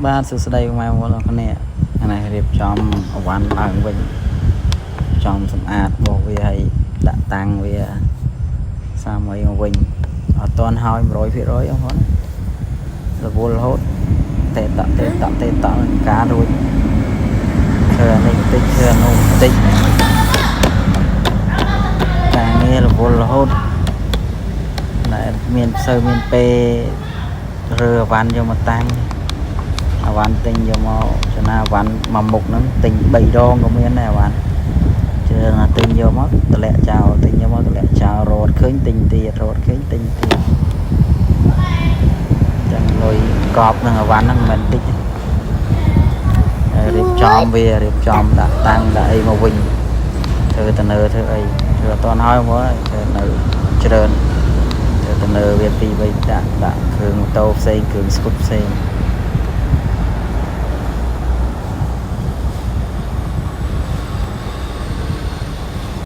បាទសួស្តីបងប្អូនអរគ្នាថ្ងៃរៀបចំអវ៉ាន់ឡើងវិញចំសម្អាតបោះវាឲ្យដាក់តាំងវាសាមអីមកវិញអត់ទាន់ហើយ 100% បងប្អូនរវល់រហូតតេតការរួចធ្វើនេះបន្តិចធ្វើនោះបន្តិចការងាររវល់រហូតតែមានសូវមានពេលរើអវ៉ាន់យកមកតាំងអវ៉ាន់ទិញយកមកចំណាអវ៉ាន់មួយមុខហ្នឹងទិញ3ដងក៏មានដែរអវ៉ាន់ជឿថាទិញយកមកតម្លាក់ចោលទិញយកមកតម្លាក់ចោលរត់ឃើញទិញទៀតរត់ឃើញទិញទៀតចឹងលុយកប់នឹងអវ៉ាន់ហ្នឹងមិនមែនតិចទេរៀបចំវារៀបចំដាក់តាំងដាក់អីមកវិញធ្វើតនើធ្វើអីធ្វើអត់ទាន់ហើយមកធ្វើនៅច្រើនធ្វើតនើវាពីរបីដាក់គ្រឿងម៉ូតូផ្សេងគ្រឿងស្គុតផ្សេង